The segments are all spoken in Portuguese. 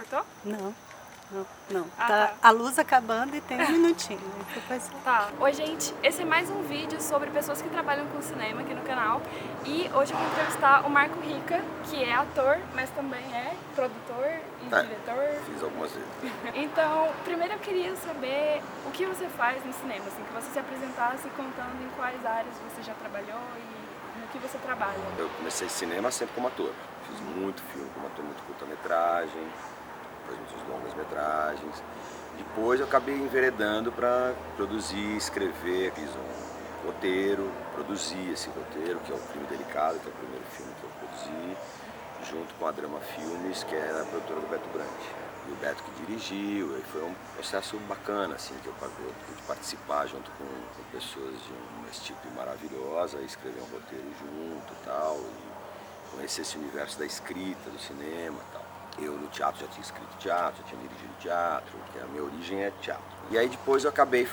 cortou? Não, não. Ah, Tá tá. a luz acabando e tem um minutinho. Aí depois... Tá. Oi, gente. Esse é mais um vídeo sobre pessoas que trabalham com cinema aqui no canal. E hoje eu vou entrevistar o Marco Rica, que é ator, mas também é produtor e diretor. Fiz algumas vezes. Então, primeiro eu queria saber o que você faz no cinema, assim, que você se apresentasse contando em quais áreas você já trabalhou e no que você trabalha. Eu comecei cinema sempre como ator. Fiz muito filme como ator, muito curta-metragem, depois muitas longas-metragens. Depois eu acabei enveredando para produzir, escrever, fiz um roteiro, produzi esse roteiro, que é o Crime Delicado, que é o primeiro filme que eu produzi, junto com a Drama Filmes, que era a produtora do Beto Brandt. E o Beto que dirigiu, e foi um processo bacana, assim, que eu pude participar junto com pessoas de uma equipe maravilhosa, escrever um roteiro junto e tal, e conhecer esse universo da escrita, do cinema e tal. Eu no teatro já tinha escrito teatro, já tinha dirigido teatro, que a minha origem é teatro. E aí depois eu acabei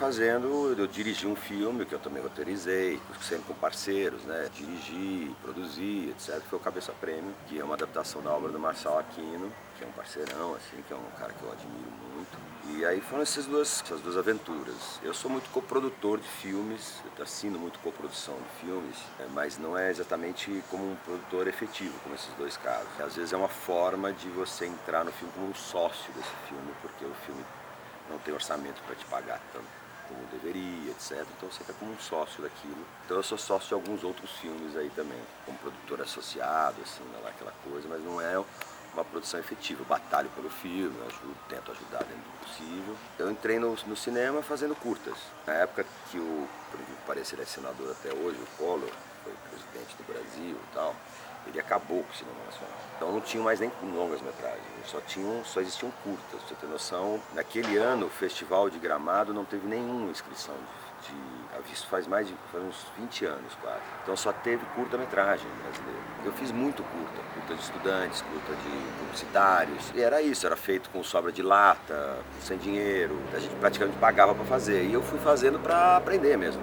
eu dirigi um filme que eu também roteirizei, sempre com parceiros, né? Dirigi, produzi, etc. Foi o Cabeça Prêmio, que é uma adaptação da obra do Marçal Aquino, que é um parceirão, assim, que é um cara que eu admiro muito. E aí foram essas duas aventuras. Eu sou muito coprodutor de filmes, eu assino muito coprodução de filmes, mas não é exatamente como um produtor efetivo, como esses dois casos. Às vezes é uma forma de você entrar no filme como um sócio desse filme, porque o filme não tem orçamento para te pagar tanto como deveria, etc. Então você está como um sócio daquilo. Então eu sou sócio de alguns outros filmes aí também, como produtor associado, assim, aquela coisa, mas não é uma produção efetiva. Eu batalho pelo filme, tento ajudar dentro do possível. Eu entrei no cinema fazendo curtas. Na época que por incrível que pareça, ele é senador até hoje, o Collor, foi presidente do Brasil e tal, ele acabou com o cinema nacional. Então não tinha mais nem longas metragens, só existiam curtas. Pra você ter noção, naquele ano o Festival de Gramado não teve nenhuma inscrição isso faz uns 20 anos quase. Então só teve curta-metragem brasileira. Eu fiz muito curta de estudantes, curta de publicitários. E era isso, era feito com sobra de lata, sem dinheiro. A gente praticamente pagava para fazer. E eu fui fazendo para aprender mesmo.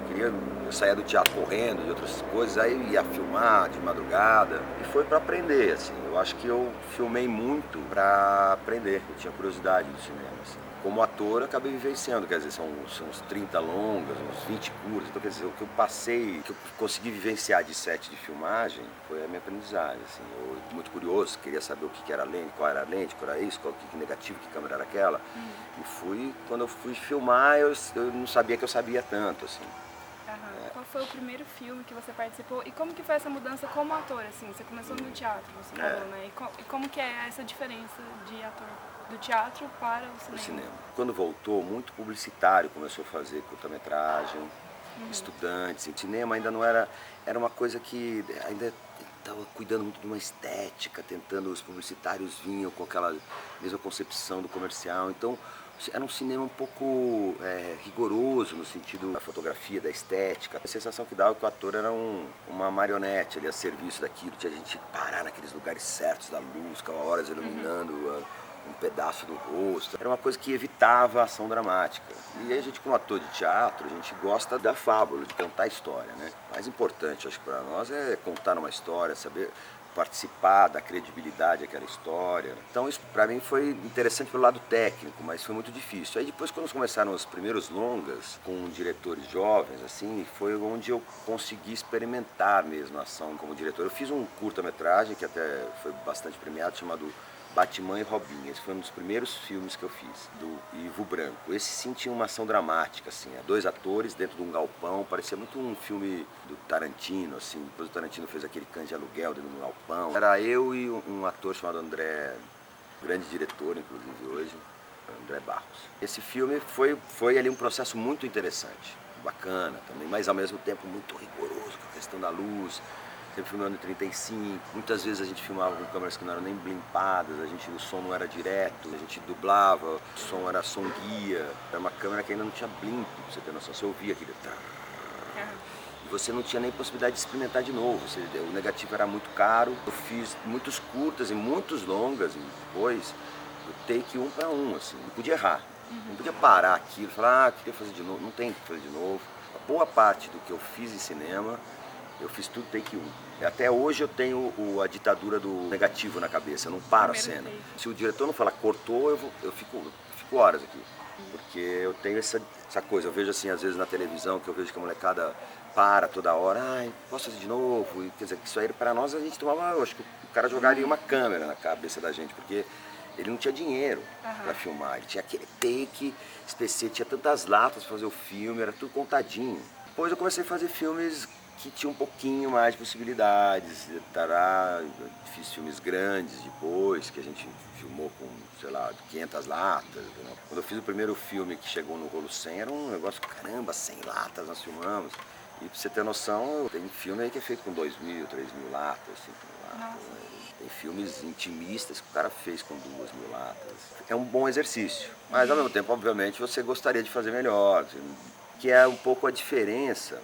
Eu saía do teatro correndo, de outras coisas, aí ia filmar de madrugada. E foi para aprender, assim. Eu acho que eu filmei muito para aprender. Eu tinha curiosidade do cinema, assim. Como ator, eu acabei vivenciando, quer dizer, são uns 30 longas, uns 20 curtas. Então, quer dizer, o que eu passei, o que eu consegui vivenciar de set de filmagem foi a minha aprendizagem, assim. Eu, muito curioso, queria saber o que era a lente, qual era isso, qual que negativo, que câmera era aquela. E quando eu fui filmar, eu não sabia que eu sabia tanto, assim. Qual foi o primeiro filme que você participou e como que foi essa mudança como ator, assim? Você começou no teatro, você falou, né? E como que é essa diferença de ator do teatro para o cinema? Quando voltou, muito publicitário começou a fazer curta-metragem, estudantes. O cinema ainda não era uma coisa que ainda estava cuidando muito de uma estética, os publicitários vinham com aquela mesma concepção do comercial. Então, era um cinema um pouco rigoroso no sentido da fotografia, da estética. A sensação que dava é que o ator era uma marionete ali a serviço daquilo. Tinha gente que parar naqueles lugares certos da luz, ficava horas iluminando um pedaço do rosto. Era uma coisa que evitava a ação dramática. E aí a gente, como ator de teatro, a gente gosta da fábula, de contar a história, né? O mais importante, acho que para nós, é contar uma história, saber participar da credibilidade daquela história. Então isso para mim foi interessante pelo lado técnico, mas foi muito difícil. Aí depois, quando começaram os primeiros longas com diretores jovens, assim, foi onde eu consegui experimentar mesmo a ação como diretor. Eu fiz um curta-metragem que até foi bastante premiado, chamado Batman e Robin. Esse foi um dos primeiros filmes que eu fiz, do Ivo Branco. Esse sim tinha uma ação dramática, assim, dois atores dentro de um galpão, parecia muito um filme do Tarantino, assim. Depois o Tarantino fez aquele Cães de Aluguel dentro de um galpão. Era eu e um ator chamado André, grande diretor, inclusive, hoje, André Barros. Esse filme foi ali um processo muito interessante, bacana também, mas ao mesmo tempo muito rigoroso, com a questão da luz. Sempre filmando em 35, muitas vezes a gente filmava com câmeras que não eram nem blimpadas, o som não era direto, a gente dublava, o som era som guia, era uma câmera que ainda não tinha blimp, pra você ter noção, você ouvia aquele... E você não tinha nem possibilidade de experimentar de novo, o negativo era muito caro, eu fiz muitos curtas e muitos longas, e depois eu take um para um, assim, não podia errar, não podia parar aquilo, falar, queria fazer de novo, não tem que fazer de novo. A boa parte do que eu fiz em cinema Eu fiz tudo take 1. Até hoje eu tenho a ditadura do negativo na cabeça, eu não paro a cena. Se o diretor não falar cortou, eu fico horas aqui. Porque eu tenho essa coisa, eu vejo assim, às vezes na televisão, que eu vejo que a molecada para toda hora, ai, posso fazer de novo? E, quer dizer, isso aí para nós a gente tomava, eu acho que o cara jogaria uma câmera na cabeça da gente, porque ele não tinha dinheiro para filmar, ele tinha aquele take específico, tinha tantas latas para fazer o filme, era tudo contadinho. Depois eu comecei a fazer filmes que tinham um pouquinho mais de possibilidades, fiz filmes grandes depois, que a gente filmou com, sei lá, 500 latas. Entendeu? Quando eu fiz o primeiro filme que chegou no Rolo 100, era um negócio, caramba, 100 latas nós filmamos. E pra você ter noção, tem filme aí que é feito com 2.000, 3.000 latas, 5.000 latas. Né? Tem filmes intimistas que o cara fez com 2.000 latas. É um bom exercício, mas ao mesmo tempo, obviamente, você gostaria de fazer melhor, que é um pouco a diferença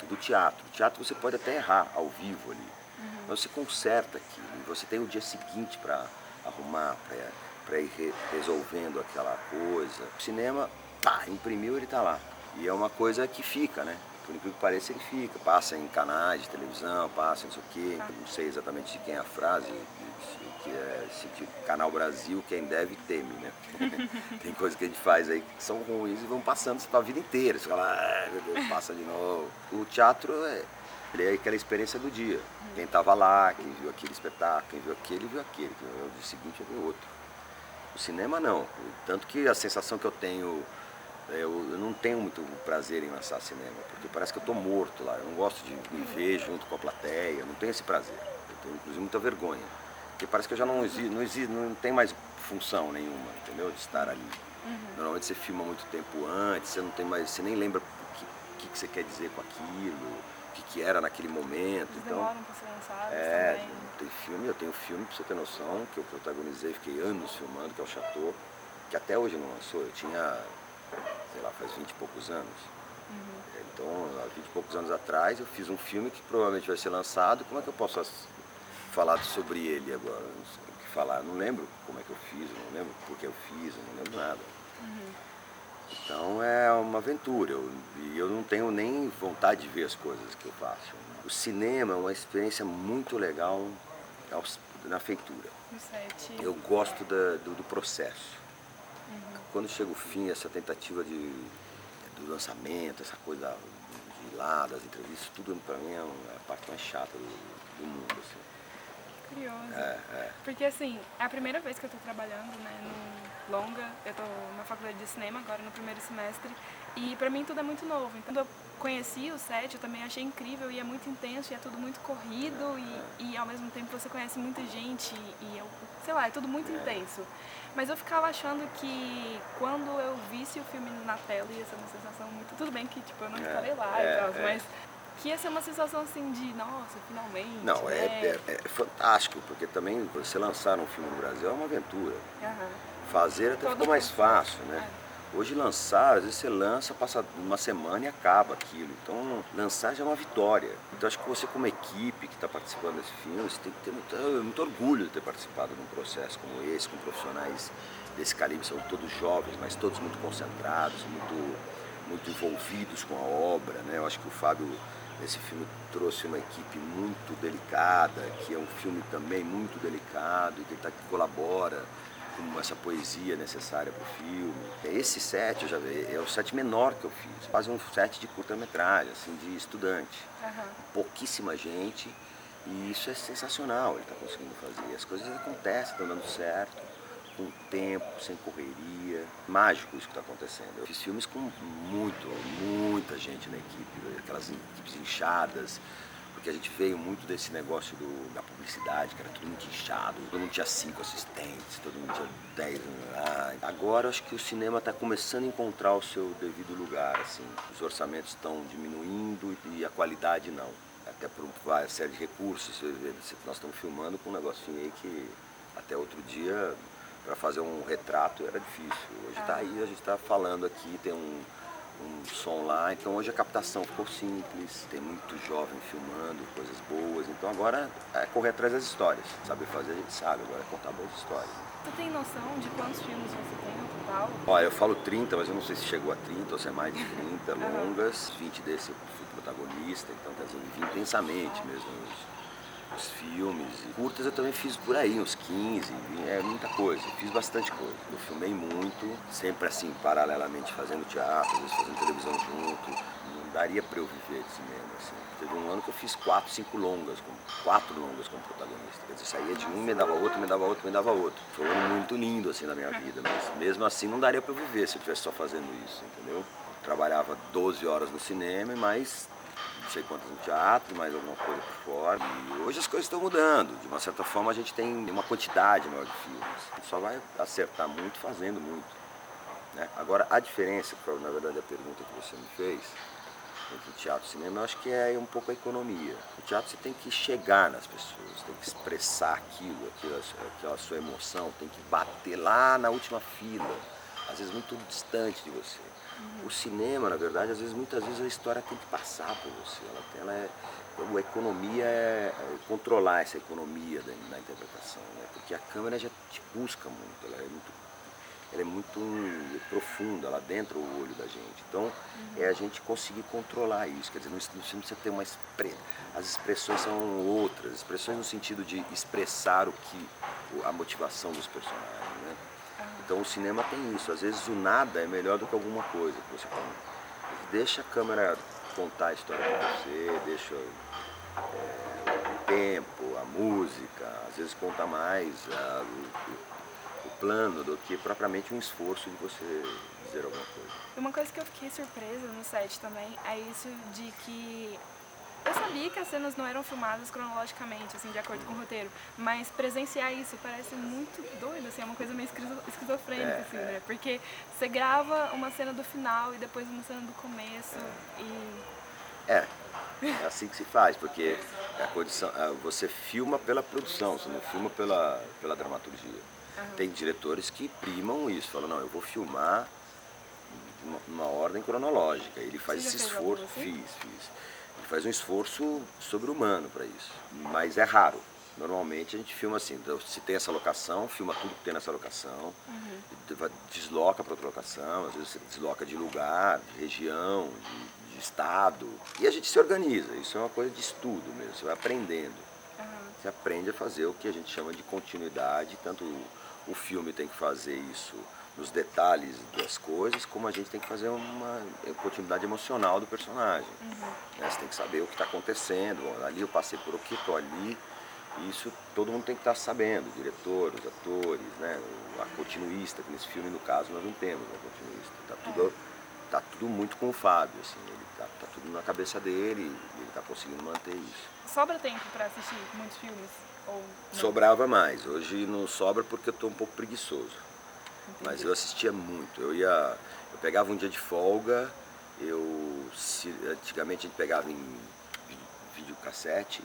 do teatro. O teatro você pode até errar ao vivo ali, mas você conserta aquilo, e você tem o dia seguinte para arrumar, para ir resolvendo aquela coisa. O cinema, pá, imprimiu, ele tá lá. E é uma coisa que fica, né? Por incrível que pareça, ele fica. Passa em canais de televisão, passa não sei o quê. Não sei exatamente de quem é a frase, que é esse tipo, Canal Brasil, quem deve teme, né? Tem coisas que a gente faz aí que são ruins e vão passando a vida inteira. Você fala, meu Deus, passa de novo. O teatro ele é aquela experiência do dia. Quem estava lá, quem viu aquele espetáculo, quem viu aquele, viu aquele. Quem viu o dia seguinte, viu outro. O cinema não. Tanto que a sensação que eu tenho, eu não tenho muito prazer em lançar cinema, porque parece que eu estou morto lá. Eu não gosto de me ver junto com a plateia, eu não tenho esse prazer. Eu tenho, inclusive, muita vergonha. Porque parece que eu já não tem mais função nenhuma, entendeu? De estar ali. Normalmente você filma muito tempo antes, você não tem mais, você nem lembra o que você quer dizer com aquilo, o que era naquele momento. Eles então, demoram para ser lançados também. eu tenho filme, pra você ter noção, que eu protagonizei, fiquei anos filmando, que é o Chateau, que até hoje não lançou. Eu tinha, sei lá, faz 20 e poucos anos. Então, há 20 e poucos anos atrás, eu fiz um filme que provavelmente vai ser lançado. Como é que eu posso falar sobre ele agora? Não sei o que falar. Eu não lembro como é que eu fiz, eu não lembro por que eu fiz, eu não lembro nada. Então é uma aventura, e eu não tenho nem vontade de ver as coisas que eu faço. O cinema é uma experiência muito legal na feitura. Eu gosto do processo. Quando chega o fim, essa tentativa do lançamento, essa coisa de lá, das entrevistas, tudo para mim é a parte mais chata do mundo. Assim. Curioso. Porque assim, é a primeira vez que eu tô trabalhando, né, no longa. Eu tô na faculdade de cinema agora no primeiro semestre e pra mim tudo é muito novo. Então, quando eu conheci o set, eu também achei incrível e é muito intenso e é tudo muito corrido e ao mesmo tempo você conhece muita gente e sei lá, é tudo muito intenso. Mas eu ficava achando que quando eu visse o filme na tela ia ser uma sensação muito... Tudo bem que tipo, eu não estarei lá e tal, mas... Que ia ser uma sensação assim de, nossa, finalmente. Não, é fantástico, porque também você lançar um filme no Brasil é uma aventura. Fazer até ficou mais fácil, né? Hoje lançar, às vezes você lança, passa uma semana e acaba aquilo. Então lançar já é uma vitória. Então acho que você como equipe que está participando desse filme, você tem que ter muito orgulho de ter participado de um processo como esse, com profissionais desse calibre, são todos jovens, mas todos muito concentrados, muito envolvidos com a obra, né? Eu acho que o Fábio, nesse filme, trouxe uma equipe muito delicada, que é um filme também muito delicado, e que colabora com essa poesia necessária para o filme. Esse set, é o set menor que eu fiz, quase um set de curta-metragem, assim, de estudante. Pouquíssima gente, e isso é sensacional, ele está conseguindo fazer. As coisas acontecem, estão dando certo, com tempo, sem correria. Mágico isso que está acontecendo. Eu fiz filmes com muita gente na equipe, aquelas equipes inchadas, porque a gente veio muito desse negócio da publicidade, que era tudo muito inchado, todo mundo tinha 5 assistentes, todo mundo tinha 10. Agora acho que o cinema está começando a encontrar o seu devido lugar, assim. Os orçamentos estão diminuindo e a qualidade não. Até por uma série de recursos. Nós estamos filmando com um negocinho aí que até outro dia, para fazer um retrato era difícil. Hoje está aí, a gente está falando aqui, tem um um som lá, então hoje a captação ficou simples, tem muito jovem filmando, coisas boas, então agora é correr atrás das histórias, saber fazer a gente sabe, agora é contar boas histórias. Você tem noção de quantos filmes você tem no total? Olha, eu falo 30, mas eu não sei se chegou a 30 ou se é mais de 30 longas, 20 desse eu fui protagonista, então quer dizer, eu vivi intensamente mesmo os filmes. E curtas eu também fiz por aí, uns 15, é muita coisa, eu fiz bastante coisa. Eu filmei muito, sempre assim, paralelamente fazendo teatro, às vezes fazendo televisão junto. Não daria pra eu viver de cinema, assim. Teve um ano que eu fiz 4 longas como protagonista. Quer dizer, saía de um, me dava outro, me dava outro, me dava outro. Foi um ano muito lindo, assim, na minha vida, mas mesmo assim não daria pra eu viver se eu estivesse só fazendo isso, entendeu? Eu trabalhava 12 horas no cinema e mais não sei quantas no teatro, mais alguma coisa por fora. E hoje as coisas estão mudando. De uma certa forma a gente tem uma quantidade maior de filmes. A gente só vai acertar muito fazendo muito. Né? Agora a diferença, que foi na verdade a pergunta que você me fez, entre teatro e cinema, eu acho que é um pouco a economia. No teatro você tem que chegar nas pessoas, tem que expressar aquela sua emoção, tem que bater lá na última fila, às vezes muito distante de você. O cinema, na verdade, muitas vezes a história tem que passar por você. A economia é controlar essa economia na interpretação, né? Porque a câmera já te busca muito, ela é muito profunda lá dentro do olho da gente. Então, é a gente conseguir controlar isso. Quer dizer, no filme você tem as expressões são outras, expressões no sentido de expressar a motivação dos personagens, né? Então o cinema tem isso, às vezes o nada é melhor do que alguma coisa que você põe. Deixa a câmera contar a história para você, deixa o tempo, a música, às vezes conta mais o plano do que propriamente um esforço de você dizer alguma coisa. Uma coisa que eu fiquei surpresa no set também é isso de que eu sabia que as cenas não eram filmadas cronologicamente, assim, de acordo com o roteiro, mas presenciar isso parece muito doido, assim, é uma coisa meio esquizofrênica, assim, né? Porque você grava uma cena do final e depois uma cena do começo É assim que se faz, porque você filma pela produção, você não filma pela dramaturgia. Tem diretores que primam isso, falam, não, eu vou filmar numa ordem cronológica. Ele faz esse esforço, fiz. Ele faz um esforço sobre-humano para isso, mas é raro. Normalmente a gente filma assim, então, se tem essa locação, filma tudo que tem nessa locação, desloca para outra locação, às vezes você desloca de lugar, de região, de estado, e a gente se organiza. Isso é uma coisa de estudo mesmo, você vai aprendendo. Você aprende a fazer o que a gente chama de continuidade, tanto o filme tem que fazer isso nos detalhes das coisas, como a gente tem que fazer uma continuidade emocional do personagem. Né? Você tem que saber o que está acontecendo, ali eu passei por aqui, estou ali, e isso todo mundo tem que estar sabendo, o diretor, os atores, né? A continuista, que nesse filme, no caso, nós não temos uma continuista, tá tudo muito com o Fábio, assim, ele tá tudo na cabeça dele, e ele está conseguindo manter isso. Sobra tempo para assistir muitos filmes? Ou não? Sobrava mais, hoje não sobra porque eu estou um pouco preguiçoso. Entendi. Mas eu assistia muito, eu pegava um dia de folga, antigamente a gente pegava em videocassete,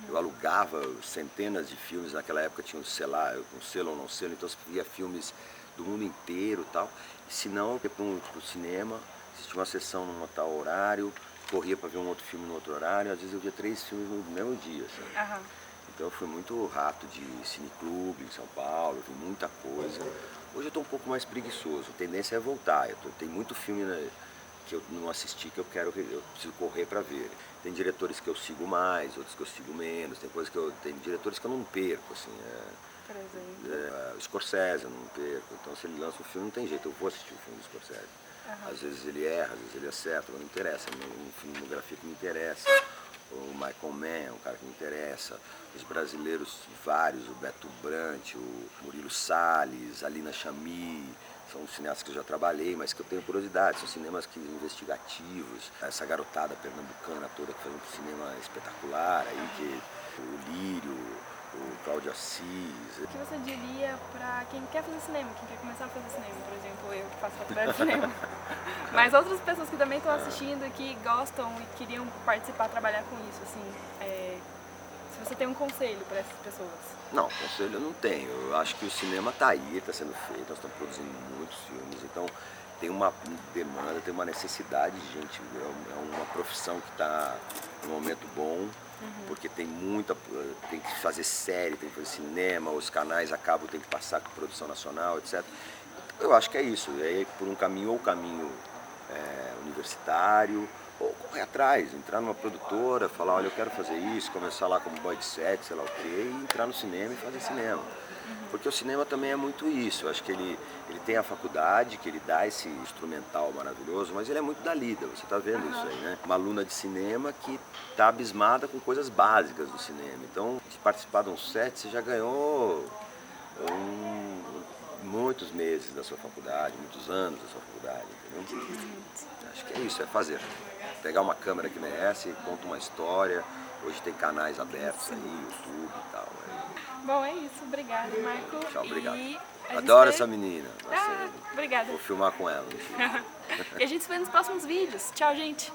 eu alugava centenas de filmes, naquela época tinha um selo ou não selo, então você via filmes do mundo inteiro e tal, e se não, eu ia para o cinema, assistia uma sessão num tal horário, corria para ver um outro filme no outro horário, às vezes eu via 3 filmes no mesmo dia, assim. Então eu fui muito rato de cineclube em São Paulo, eu vi muita coisa. Hoje eu estou um pouco mais preguiçoso, a tendência é voltar. Tem muito filme, né, que eu não assisti que eu preciso correr para ver. Tem diretores que eu sigo mais, outros que eu sigo menos, tem diretores que eu não perco, assim. Por exemplo? O Scorsese eu não perco, então se ele lança um filme não tem jeito, eu vou assistir o filme do Scorsese. Às vezes ele erra, às vezes ele acerta, mas não interessa, é uma filmografia que me interessa. O Michael Mann é um cara que me interessa, os brasileiros vários, o Beto Brant, o Murilo Salles, a Lina Chamy, são cineastas que eu já trabalhei, mas que eu tenho curiosidade, são cinemas investigativos, essa garotada pernambucana toda que faz um cinema espetacular, aí, o Lírio, o Cláudio Assis. O que você diria para quem quer fazer cinema, quem quer começar a fazer cinema, por exemplo, eu que faço faculdade de cinema, mas outras pessoas que também estão assistindo e que gostam e queriam participar, trabalhar com isso, assim, se Se você tem um conselho para essas pessoas. Não, conselho eu não tenho. Eu acho que o cinema está aí, está sendo feito, nós estamos produzindo muitos filmes, então tem uma demanda, tem uma necessidade, gente. É uma profissão que está num momento bom, porque tem que fazer série, tem que fazer cinema, os canais acabam, tem que passar com produção nacional, etc. Então, eu acho que é isso, é por um caminho ou caminho universitário, ou correr atrás, entrar numa produtora, falar, olha, eu quero fazer isso, começar lá como boy de set, sei lá o quê, e entrar no cinema e fazer cinema. Porque o cinema também é muito isso, eu acho que ele tem a faculdade, que ele dá esse instrumental maravilhoso, mas ele é muito da lida, você está vendo isso aí, né? Uma aluna de cinema que está abismada com coisas básicas do cinema. Então, se participar de um set, você já ganhou muitos meses da sua faculdade, muitos anos da sua faculdade, entendeu? Acho que é isso, é fazer. Pegar uma câmera que nem essa e conta uma história. Hoje tem canais abertos aí, YouTube e tal. Bom, é isso. Obrigada, Marco. Tchau, obrigado. E Adoro essa menina. Obrigada. Vou filmar com ela. E a gente se vê nos próximos vídeos. Tchau, gente.